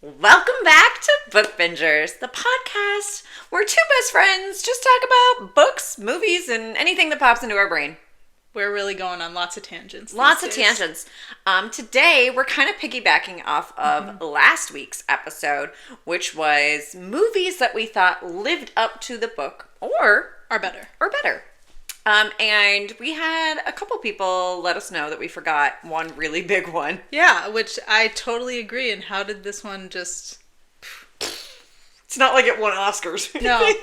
Welcome back to Book Bingers, the podcast where two best friends just talk about books, movies, and anything that pops into our brain. We're really going on lots of tangents. Lots of tangents. Today, we're kind of piggybacking off of last week's episode, which was movies that we thought lived up to the book or Are better. And we had a couple people let us know that we forgot one really big one. Yeah, which I totally agree. And how did this one just... It's not like it won Oscars. No,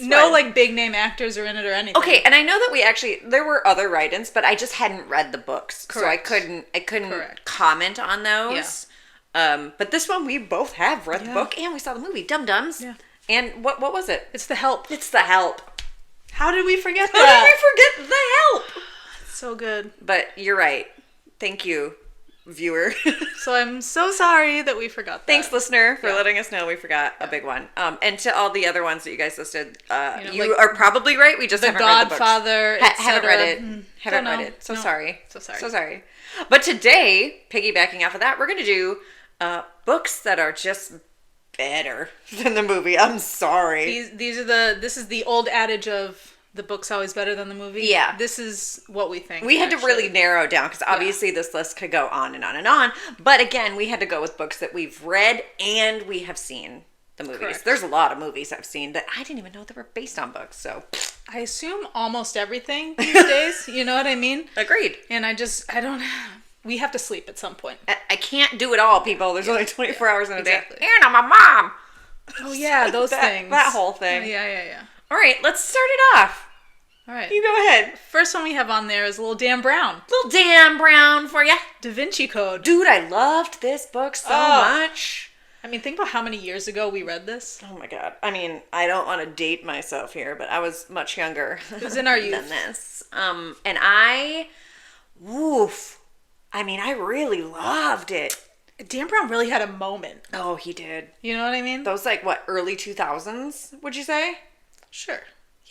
no like big name actors are in it or anything. Okay, and I know that there were other write-ins, but I just hadn't read the books. Correct. So I couldn't comment on those. Yeah. But this one we both have read the book and we saw the movie, Dum Dums. Yeah. And what was it? It's The Help. It's The Help. How did we forget How that? did we forget The Help? So good. But you're right. Thank you, viewer. So I'm so sorry that we forgot that. Thanks, listener, for letting us know we forgot a big one. And to all the other ones that you guys listed, you are probably right. We just haven't read the books. The Godfather, haven't read it. Haven't read it. So sorry. So sorry. But today, piggybacking off of that, we're going to do books that are just better than the movie. I'm sorry. This is the old adage of the book's always better than the movie. Yeah. This is what we think. We had to really narrow down because obviously this list could go on and on and on. But again, we had to go with books that we've read and we have seen the movies. Correct. There's a lot of movies I've seen that I didn't even know they were based on books. So I assume almost everything these days. You know what I mean? Agreed. And we have to sleep at some point. I can't do it all, people. There's only 24 hours in a day. Exactly. And I'm a mom. Oh yeah, those things. That whole thing. Oh, yeah. All right, let's start it off. All right. You go ahead. First one we have on there is Little Dan Brown. Little Dan Brown for you. Da Vinci Code. Dude, I loved this book so much. I mean, think about how many years ago we read this. Oh my god. I mean, I don't want to date myself here, but I was much younger. It was in our youth. Than this. And I really loved it. Dan Brown really had a moment. Oh, he did. You know what I mean? Those early 2000s, would you say? Sure.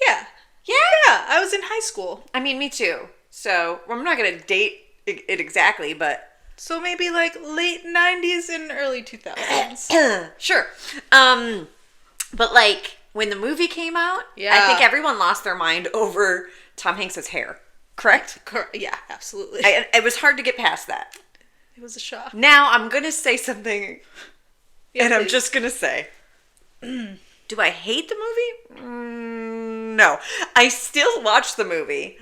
Yeah. Yeah? Yeah, I was in high school. I mean, me too. So, I'm not going to date it exactly, but... So maybe like late 90s and early 2000s. Sure. But when the movie came out, I think everyone lost their mind over Tom Hanks's hair. Correct? Yeah, absolutely. It was hard to get past that. It was a shock. Now I'm going to say something, and I'm please. just going to say, do I hate the movie? No. I still watch the movie,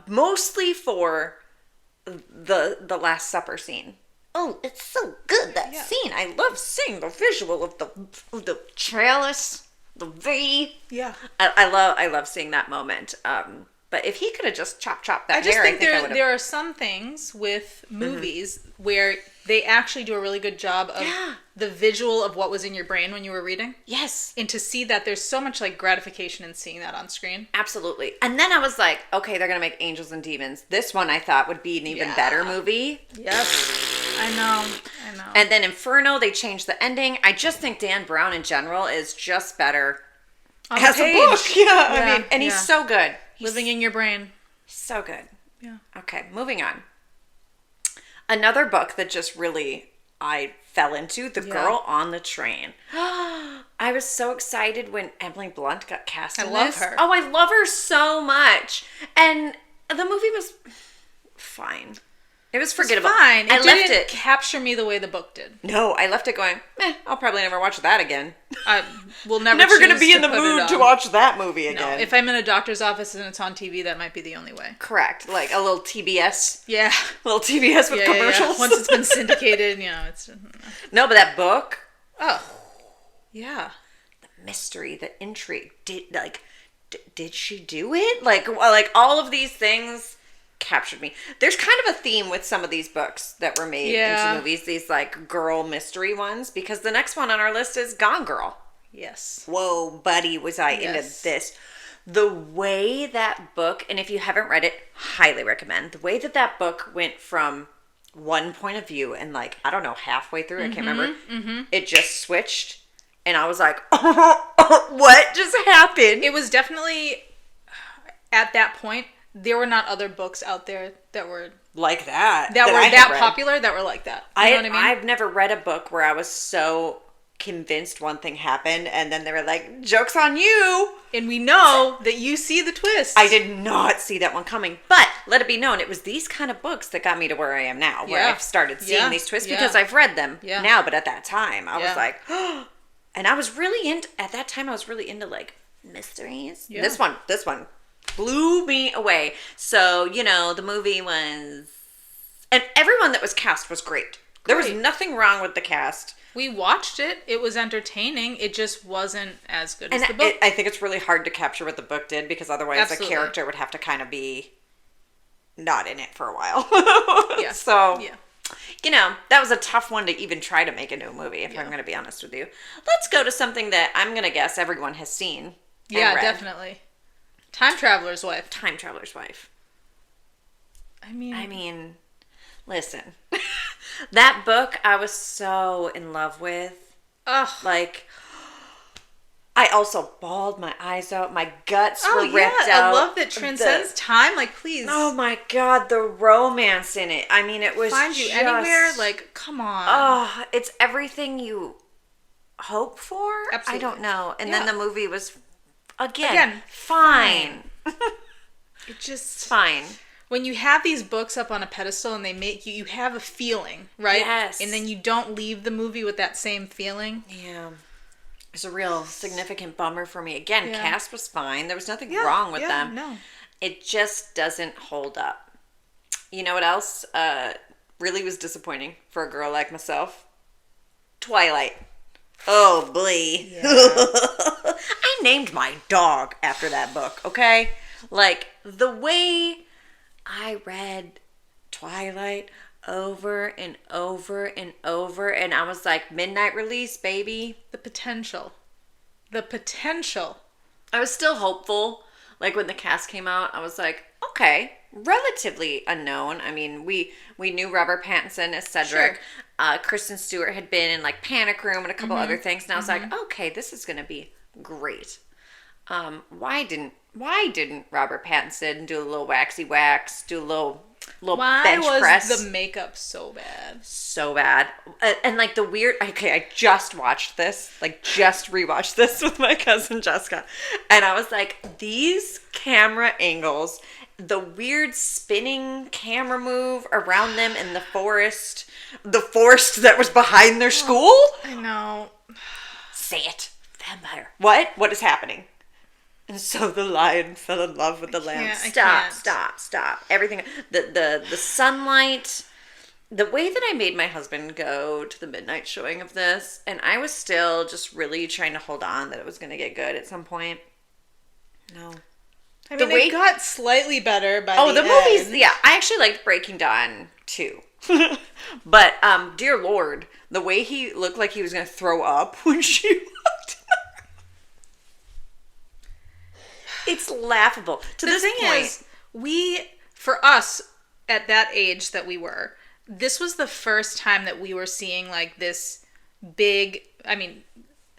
mostly for the Last Supper scene. Oh, it's so good, that scene. I love seeing the visual of the chalice, the V. Yeah. I love seeing that moment. But if he could have just chopped that hair, I just think I would have. there are some things with movies where they actually do a really good job of the visual of what was in your brain when you were reading. Yes. And to see that, there's so much gratification in seeing that on screen. Absolutely. And then I was like, okay, they're going to make Angels and Demons. This one I thought would be an even better movie. Yes. I know. And then Inferno, they changed the ending. I just think Dan Brown in general is just better as a book. Yeah. He's so good. Living in your brain. So good. Yeah. Okay, moving on. Another book that just really I fell into, The Girl on the Train. I was so excited when Emily Blunt got cast in this. I love her. Oh, I love her so much. And the movie was fine. It was forgettable. It's fine. I left it. Capture me the way the book did. No, I left it going, I'll probably never watch that again. I will never going to be in the mood to watch that movie again. No, if I'm in a doctor's office and it's on TV, that might be the only way. Correct. Like a little TBS. Yeah. A little TBS with commercials. Yeah. Once it's been syndicated, it's... No, but that book. Oh. Yeah. The mystery, the intrigue. Did she do it? Like all of these things captured me. There's kind of a theme with some of these books that were made into movies, these girl mystery ones, because the next one on our list is Gone Girl. Yes. Whoa, buddy, was I into this. The way that book, and if you haven't read it, highly recommend, the way that book went from one point of view and I don't know, halfway through, I can't remember, it just switched and I was like, what just happened? It was definitely, at that point, there were not other books out there that were Like that. that were I had that read. popular that were like that. You know what I mean? I've never read a book where I was so convinced one thing happened and then they were like, joke's on you. And we know that you see the twist. I did not see that one coming. But let it be known, it was these kind of books that got me to where I am now, where Yeah. I've started seeing Yeah. these twists Yeah. because I've read them Yeah. now. But at that time, I was Yeah. like, and I was really into, at that time, I was really into like mysteries. Yeah. This one blew me away. So, you know, the movie was, and everyone that was cast was great. There was Great. nothing wrong with the cast. We watched it. It was entertaining. It just wasn't as good as And the book. I think it's really hard to capture what the book did because otherwise Absolutely. the character would have to kind of be not in it for a while. Yeah. So, Yeah. you know, that was a tough one to even try to make a new movie, if I'm going to be honest with you. Let's go to something that I'm going to guess everyone has seen. And Yeah, read. definitely. Time Traveler's Wife. Time Traveler's Wife. I mean, Listen. That book I was so in love with. ugh. Like, I also bawled my eyes out. My guts Oh were yeah, ripped out. I love that transcends time. Like, please, Oh my god, the romance in it. I mean, it was find you just, anywhere. Like, come on. oh, it's everything you hope for. Absolutely. I don't know. And Yeah. then the movie was again, Again, fine. It just Fine. when you have these books up on a pedestal and they make you have a feeling, right? Yes. And then you don't leave the movie with that same feeling. Yeah. It's a real significant bummer for me. Again, Yeah. cast was fine. There was nothing Yeah, wrong with yeah, them. no. It just doesn't hold up. You know what else really was disappointing for a girl like myself? Twilight. Oh, boy. I named my dog after that book, okay? Like, the way I read Twilight over and over and over, and I was like, midnight release, baby. The potential. The potential. I was still hopeful. Like, when the cast came out, I was like, okay, relatively unknown. I mean, we knew Robert Pattinson as Cedric. Sure. Kristen Stewart had been in, like, Panic Room and a couple other things, and I was like, okay, this is going to be great. Why didn't Robert Pattinson do a little waxy wax, do a little Why bench was press? the makeup so bad? So bad. And like the weird, okay, I just watched this, like just rewatched this with my cousin Jessica. And I was like, these camera angles, the weird spinning camera move around them in the forest that was behind their school. I know. Say it. Vampire. What is happening? And so the lion fell in love with the lamb. I can't. Stop. Everything. The sunlight. The way that I made my husband go to the midnight showing of this, and I was still just really trying to hold on that it was going to get good at some point. No. I mean, way- it got slightly better by Oh, the the movies. end. Yeah, I actually liked Breaking Dawn too. But dear Lord, the way he looked like he was going to throw up when she walked in the it's laughable. To The this thing point, is, for us at that age that we were, this was the first time that we were seeing like this big. I mean,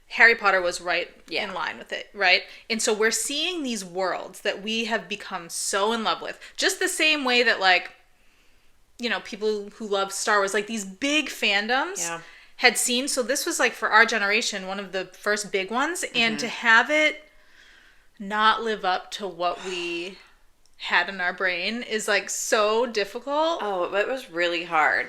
Harry Potter was right in line with it, right? And so we're seeing these worlds that we have become so in love with, just the same way that like, you know, people who love Star Wars, like these big fandoms. Yeah. Had seen. So this was like for our generation one of the first big ones, and to have it not live up to what we had in our brain is like so difficult. oh, it was really hard.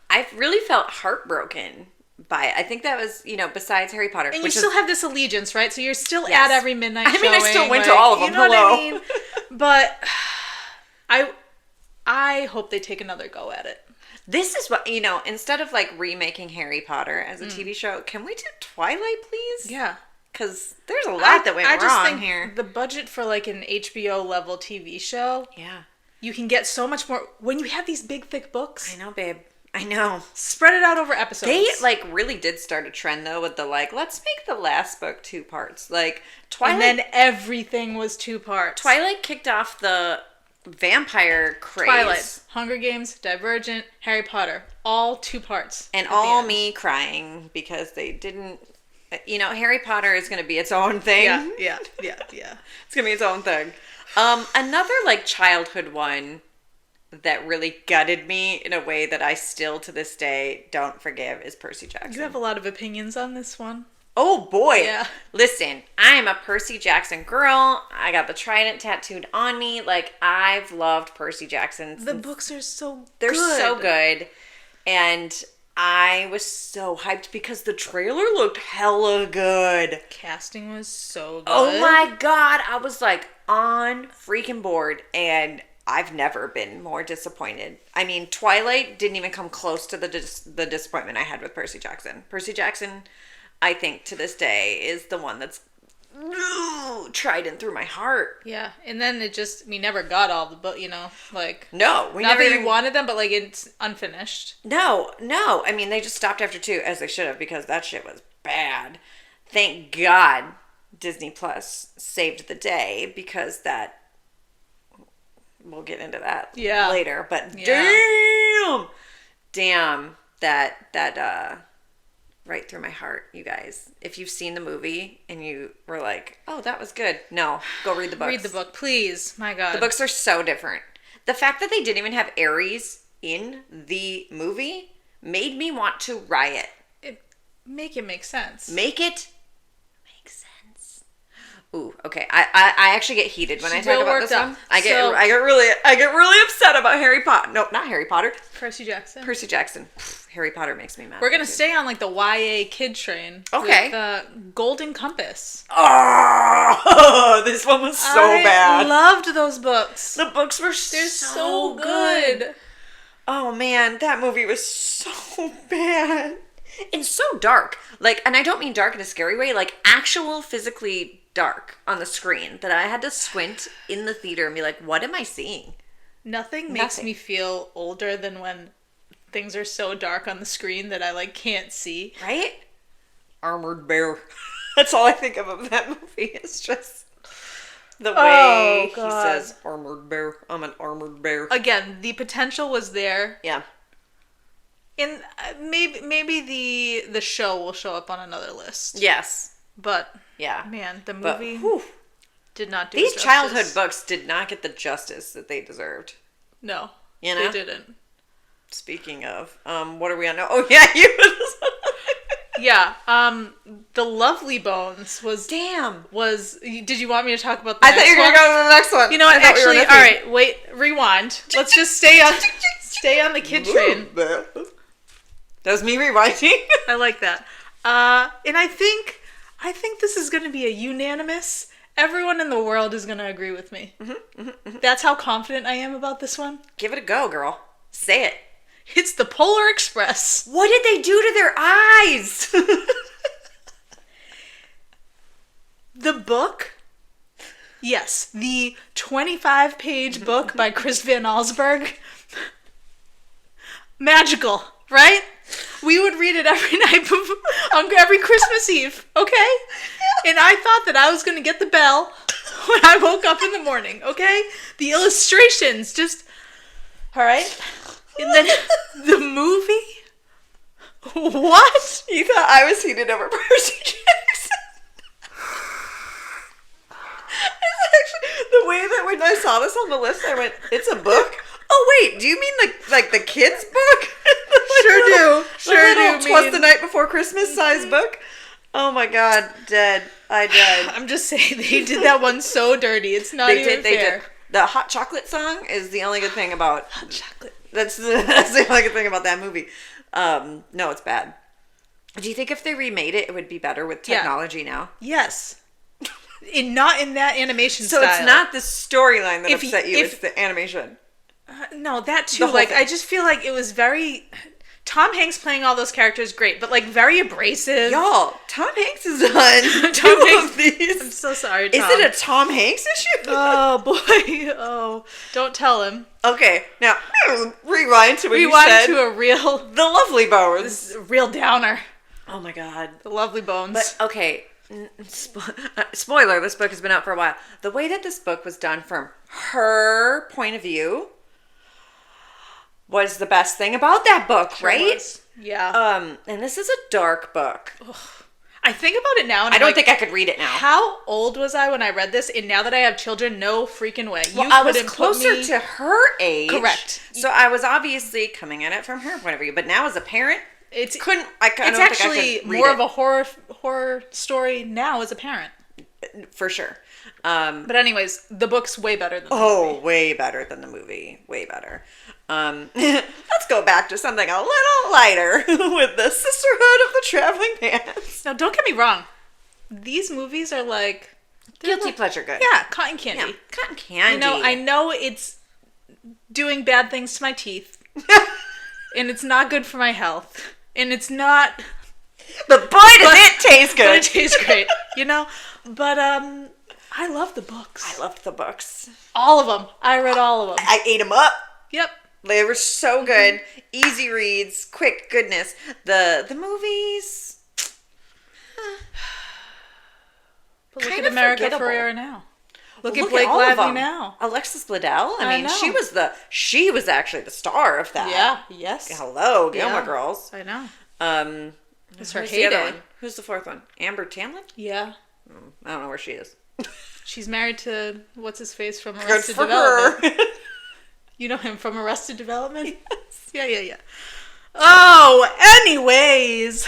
I really felt heartbroken by it. I think that was, you know, besides Harry Potter. And you which still is, have this allegiance, right? So you're still Yes. at every midnight I mean, I showing, still went to like, all of them. You know Hello. what I mean? But I hope they take another go at it. This is what, you know, instead of like remaking Harry Potter as a TV show, can we do Twilight, please? Yeah. Because there's a lot that went wrong here. the budget for like an HBO level TV show, Yeah. you can get so much more when you have these big thick books. I know, babe. I know. Spread it out over episodes. They like really did start a trend though with the like, let's make the last book 2 parts. Like Twilight. and then everything was 2 parts. Twilight kicked off the vampire craze. Twilight, Hunger Games, Divergent, Harry Potter, all 2 parts. And at the all end. me crying because they You know, Harry Potter is going to be its own thing. Yeah. It's going to be its own thing. Another, like, childhood one that really gutted me in a way that I still, to this day, don't forgive is Percy Jackson. You have a lot of opinions on this one. Oh, boy. Yeah. Listen, I am a Percy Jackson girl. I got the trident tattooed on me. Like, I've loved Percy Jackson. The books are so They're good. so good. And I was so hyped because the trailer looked hella good. Casting was so good. Oh my God. I was like on freaking board, and I've never been more disappointed. I mean, Twilight didn't even come close to the disappointment I had with Percy Jackson. Percy Jackson, I think to this day, is the one that's trident through my heart. Yeah, and then we never got all the book, like... No, we not never that even you wanted them, but, like, it's unfinished. No. I mean, they just stopped after 2, as they should have, because that shit was bad. Thank God Disney Plus saved the day, because that... We'll get into that later, but damn, that right through my heart, you guys. If you've seen the movie and you were like, oh, that was good. No, go read the books. Read the book, please. My God. The books are so different. The fact that they didn't even have Ares in the movie made me want to riot. Make it make sense. Make it make sense. Ooh, okay. I actually get heated when I talk about this one. I get really upset about Harry Potter. No, not Harry Potter. Percy Jackson. Percy Jackson. Harry Potter makes me mad. We're gonna stay on like the YA kid train. Okay. With Golden Compass. Oh, this one was so bad. I loved those books. The books were They're so good. Oh man, that movie was so bad. And so dark. Like, and I don't mean dark in a scary way, like actual physically dark on the screen that I had to squint in the theater and be like, what am I seeing? Nothing makes me feel older than when things are so dark on the screen that I like can't see. Right? Armored Bear. That's all I think of that movie. It's just the way he says Armored Bear. I'm an armored bear. Again, the potential was there. Yeah. And maybe the show will show up on another list. Yes. But yeah, man, the movie did not do these justice. childhood books did not get the justice that they deserved. No, you know, they didn't. Speaking of, what are we on now? Oh yeah, you. Yeah, the Lovely Bones was. Damn. Did you want me to talk about the I thought you were going to go to the next one. You know what? Actually, all right. Wait. Rewind. Let's just stay on the kid train. That was me rewinding. I like that. And I think this is going to be a unanimous. Everyone in the world is going to agree with me. That's how confident I am about this one. Give it a go, girl. Say it. It's the Polar Express. What did they do to their eyes? The book? Yes, the 25-page book by Chris Van Allsburg. Magical, right? We would read it every night on every Christmas Eve, okay? And I thought that I was going to get the bell when I woke up in the morning, okay? The illustrations just... All right? And then the movie? What? You thought I was heated over Percy Jackson? It's actually the way that when I saw this on the list, I went, "It's a book." Oh wait, do you mean the kids' book? Sure do. Twas the Night Before Christmas size book. Oh my God, dead. I died. I'm just saying they did that one so dirty. It's not even fair. They did. The hot chocolate song is the only good thing about hot chocolate. That's the only good thing about that movie. No, it's bad. Do you think if they remade it, it would be better with technology now? Yes. Not in that animation style. So it's not the storyline that upset you, it's the animation. No, that too. Like, I just feel like it was very... Tom Hanks playing all those characters, great, but like very abrasive. Y'all, Tom Hanks is on two of these. I'm so sorry, Tom. Is it a Tom Hanks issue? Oh, boy. Oh, don't tell him. Okay, now, rewind to what you said. Rewind to a real... The Lovely Bones. This is a real downer. Oh, my God. The Lovely Bones. But, okay, spoiler, this book has been out for a while. The way that this book was done from her point of view was the best thing about that book, right? Yeah. And this is a dark book. Ugh. I think about it now, and I I'm don't like, think I could read it now. how old was I when I read this? And now that I have children, no freaking way. Well, You I was couldn't closer put me... to her age. Correct. So I was obviously coming at it from her point of view. But now as a parent, I don't It's think I actually could read more it. of a horror story now as a parent. For sure. But anyways, the book's way better than the movie. Way better than the movie. Way better. Let's go back to something a little lighter with the Sisterhood of the Traveling Pants. Now, don't get me wrong. These movies are like... Guilty pleasure good. Yeah, cotton candy. Yeah, cotton candy. You know, I know it's doing bad things to my teeth. And it's not good for my health. And it's not... But boy, does it taste good. But it tastes great, you know? But, I love the books. I loved the books. All of them. I read all of them. I ate them up. Yep. They were so good. Easy reads, quick goodness. The movies. But look Kind at of America forgettable. Ferrera now. Look at Look Blake all of Lively them. now. Alexis Bledel. I mean, know. she was actually the star of that. Yeah. Yes. Hello, Gilmore Yeah. Girls. I know. It's her who's the other heyday. one? Who's the fourth one? Amber Tamlin? Yeah. I don't know where she is. She's married to what's his face from Good Arrested for Development. her. You know him from Arrested Development? Yes. Yeah. Oh, anyways.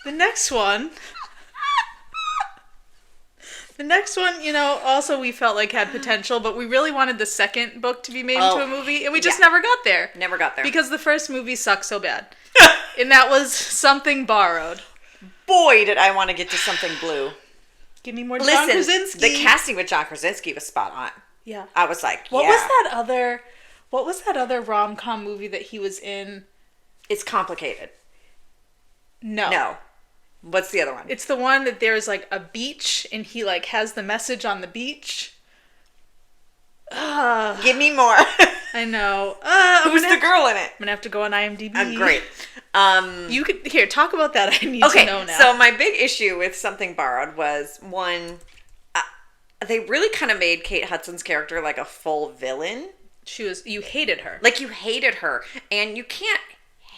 The next one. The next one, you know, also we felt like had potential, but we really wanted the second book to be made into a movie, and we just never got there. Never got there. Because the first movie sucked so bad. And that was Something Borrowed. Boy, did I want to get to something blue. Give me more John Listen, Krasinski. the casting with John Krasinski was spot on. Yeah. I was like, What yeah. was that other rom-com movie that he was in? It's complicated. No. No. What's the other one? It's the one that there's like a beach and he like has the message on the beach. Give me more. I know. Who's the girl in it? I'm gonna have to go on IMDb. Great. You could here talk about that. I need Okay, to know now. so my big issue with Something Borrowed was one, they really kind of made Kate Hudson's character like a full villain. you hated her. Like you hated her, and you can't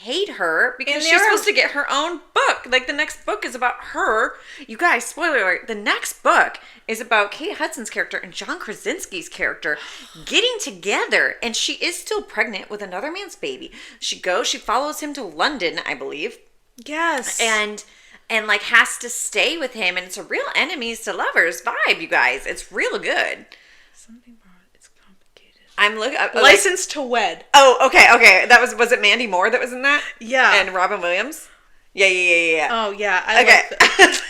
hate her because And she's there are- supposed to get her own book. Like the next book is about her. You guys, spoiler alert, the next book is about Kate Hudson's character and John Krasinski's character getting together, and she is still pregnant with another man's baby. She follows him to London, I believe, Yes. and like has to stay with him, and it's a real enemies to lovers vibe, you guys. It's real good. Something Borrowed. It's complicated. I'm looking License to Wed. Oh, okay. That was it Mandy Moore that was in that? Yeah. And Robin Williams? Yeah. Oh yeah. I Okay. like that.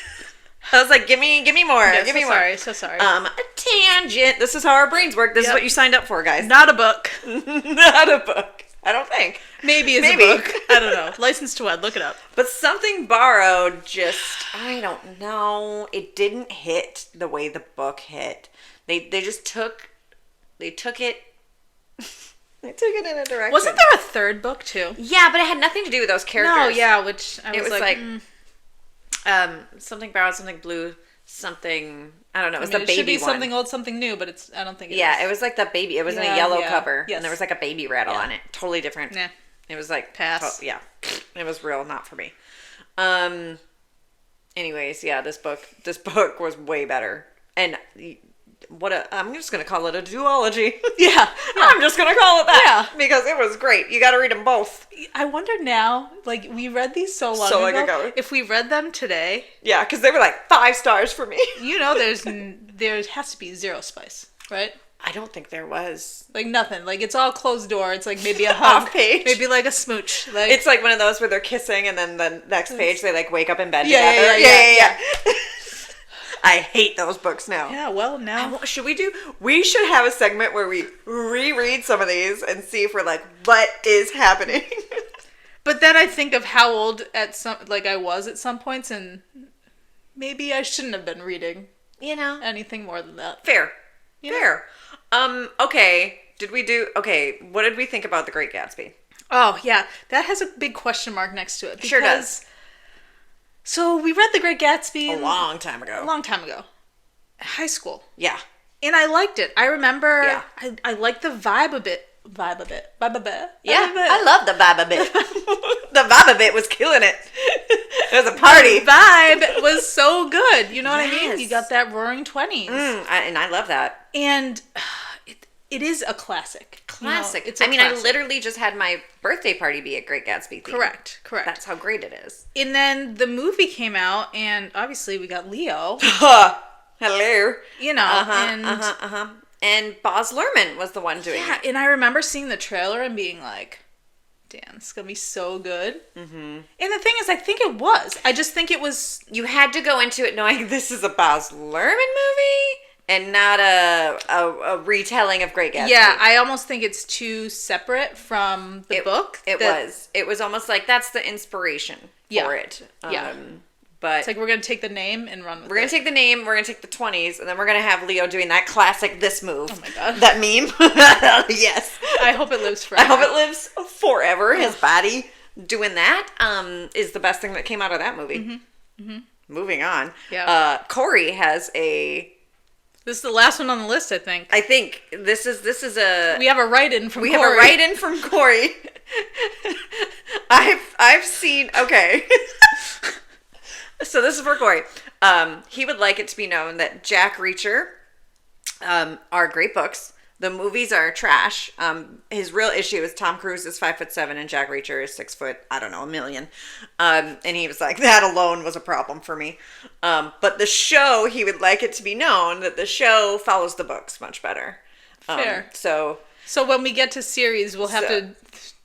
I was like, give me more. Yeah, give me so more. sorry. So sorry. A tangent. This is how our brains work. This is Yep. what you signed up for, guys. Not a book. Not a book. I don't think. Maybe it's Maybe. a book. I don't know. License to Wed. Look it up. But Something Borrowed I don't know. It didn't hit the way the book hit. They just took it. They took it in a direction. Wasn't there a third book too? Yeah, but it had nothing to do with those characters. No, yeah, which I It was was like, Something Borrowed, Something Blue, something. I don't know. It was I mean, the it baby should be one. something old, something new, but I don't think it is. Yeah, it was like the baby. It was in a Yeah, yellow yeah. cover, Yes. and there was like a baby rattle Yeah. on it. Totally different. Nah. It was like Pass. yeah, it was real not for me. Anyways, yeah, this book was way better, and I'm just gonna call it a duology. Yeah. I'm just gonna call it that. Yeah. Because it was great. You got to read them both. I wonder now, like, we read these so long ago. If we read them today, Yeah, because they were like 5 stars for me. you know, there has to be zero spice, right? I don't think there was. Like nothing. Like it's all closed door. It's like maybe a hug, Off page. maybe like a smooch. Like It's like one of those where they're kissing and then the next page they like wake up in bed Yeah, together. yeah. I hate those books now. yeah. Well, now We should have a segment where we reread some of these and see if we're like, what is happening? But then I think of how old I was at some points, and maybe I shouldn't have been reading You know? anything more than that. Fair. You know? Fair. Okay. What did we think about The Great Gatsby? Oh yeah, that has a big question mark next to it. Sure does. So we read The Great Gatsby A long time ago. a long time ago, high school, Yeah. and I liked it. I remember Yeah. I liked the vibe vibe a bit. Vibe a bit. Yeah, I love the Baba Bit. The Baba Bit was killing it. It was a party. The vibe was so good. You know what I mean? Yes. You got that roaring 20s. And I love that. And it is a classic. Classic. You know, it's a I classic. literally just had my birthday party be a Great Gatsby theme. Correct. That's how great it is. And then the movie came out, and obviously we got Leo. Hello. You know, And Baz Luhrmann was the one doing yeah, it. and I remember seeing the trailer and being like, damn, it's going to be so good. Mm-hmm. And the thing is, I think it was. I just think it was... You had to go into it knowing this is a Baz Luhrmann movie and not a retelling of Great Gatsby. Yeah, I almost think it's too separate from the book. It was. It was almost like that's the inspiration for it. Yeah. But it's like we're going to take the name and run with it. We're going to take the name, we're going to take the 20s, and then we're going to have Leo doing that classic this move. Oh my God. That meme. Yes. I hope it lives forever. I hope it lives forever. His body doing that is the best thing that came out of that movie. Mm-hmm. Mm-hmm. Moving on. Yeah. Corey has a... This is the last one on the list, I think. I think this is a... We have a write-in from Corey. We have a write-in from Corey. I've seen... Okay. So this is for Corey. He would like it to be known that Jack Reacher are great books. The movies are trash. His real issue is Tom Cruise is 5'7" and Jack Reacher is 6 foot, I don't know, a million. And he was like, that alone was a problem for me. But the show, he would like it to be known that the show follows the books much better. Fair. So when we get to series, we'll have to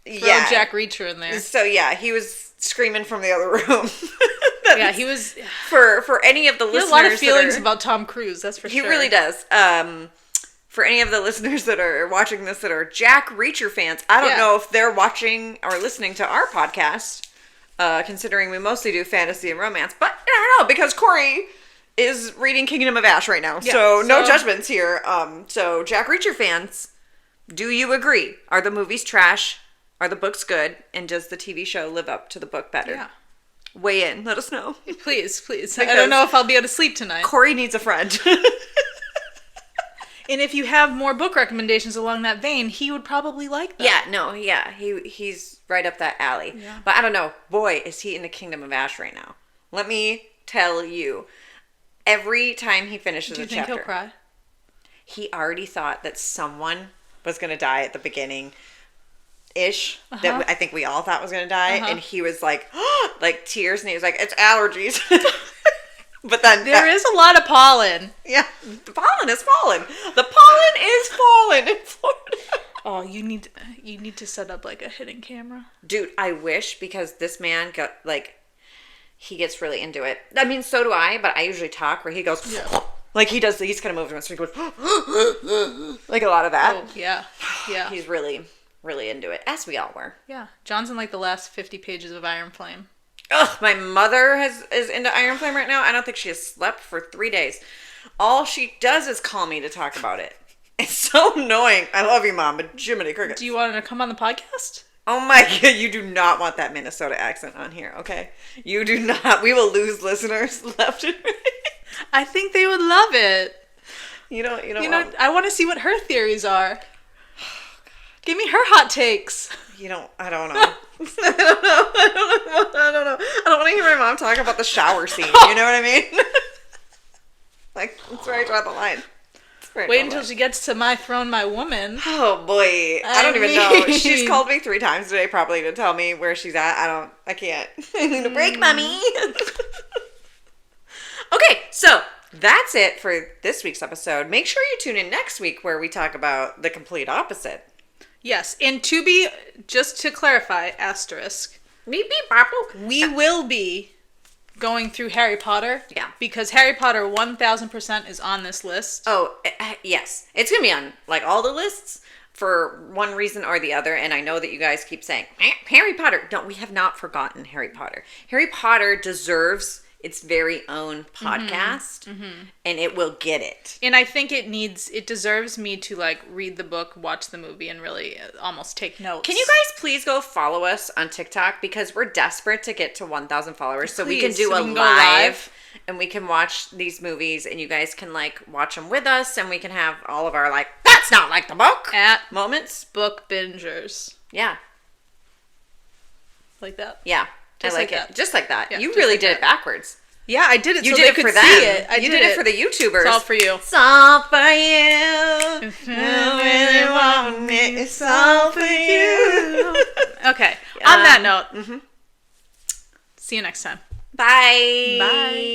throw Jack Reacher in there. So yeah, he was screaming from the other room. Yeah, he was... For any of the listeners... He has a lot of feelings about Tom Cruise, that's for sure. He really does. For any of the listeners that are watching this that are Jack Reacher fans, I don't know if they're watching or listening to our podcast, considering we mostly do fantasy and romance, but I don't know, because Corey is reading Kingdom of Ash right now, so no judgments here. So Jack Reacher fans, do you agree? Are the movies trash? Are the books good? And does the TV show live up to the book better? Yeah. Weigh in. Let us know. Please. Because I don't know if I'll be able to sleep tonight. Corey needs a friend. And if you have more book recommendations along that vein, he would probably like that. He's right up that alley. Yeah. But I don't know. Boy, is he in the Kingdom of Ash right now. Let me tell you. Every time he finishes a chapter. Do you think he'll cry? He already thought that someone was going to die at the beginning. Ish that I think we all thought was gonna die, and he was like, like tears, and he was like, "It's allergies." But then there is a lot of pollen. Yeah, the pollen is falling. The pollen is falling in Florida. Oh, you need to set up like a hidden camera, dude. I wish, because this man got he gets really into it. I mean, so do I, but I usually talk where he goes. Like he does these kind of movements. So he goes like a lot of that. Oh yeah. He's really into it, as we all were. Yeah. John's in like the last 50 pages of Iron Flame. Ugh, my mother is into Iron Flame right now. I don't think she has slept for 3 days. All she does is call me to talk about it. It's so annoying. I love you, Mom, but Jiminy Cricket. Do you want her to come on the podcast? Oh my God, you do not want that Minnesota accent on here, okay? You do not. We will lose listeners left and right. I think they would love it. You know, I want to see what her theories are. Give me her hot takes. I don't know. I don't know. I don't want to hear my mom talk about the shower scene. You know what I mean? Like, that's where I draw the line. Wait until she gets to My Throne, My Woman. Oh boy. I don't even know. She's called me 3 times today probably to tell me where she's at. I can't. I need a break, Mommy. Okay, so that's it for this week's episode. Make sure you tune in next week where we talk about the complete opposite. Yes, and just to clarify, asterisk, Beep, beep, bop. we will be going through Harry Potter. Yeah. Because Harry Potter 1000% is on this list. Oh, yes. It's going to be on, like, all the lists for one reason or the other. And I know that you guys keep saying, Harry Potter. No, we have not forgotten Harry Potter. Harry Potter deserves its very own podcast, and it will get it. And I think it deserves me to, like, read the book, watch the movie, and really almost take notes. Can you guys please go follow us on TikTok? Because we're desperate to get to 1,000 followers so we can do a live, and we can watch these movies, and you guys can, like, watch them with us, and we can have all of our, like, that's That's not like the book. At Moments. Book Bingers. Yeah. Like that? Yeah. Just I like like it. that. Just like that. Yeah, you just really like did that. it backwards. Yeah, I did it You so did they it could for see them. it. I You did it for the YouTubers. It's all for you. It's all for you. If you really want it, it's all for you. Okay. On that note, see you next time. Bye. Bye.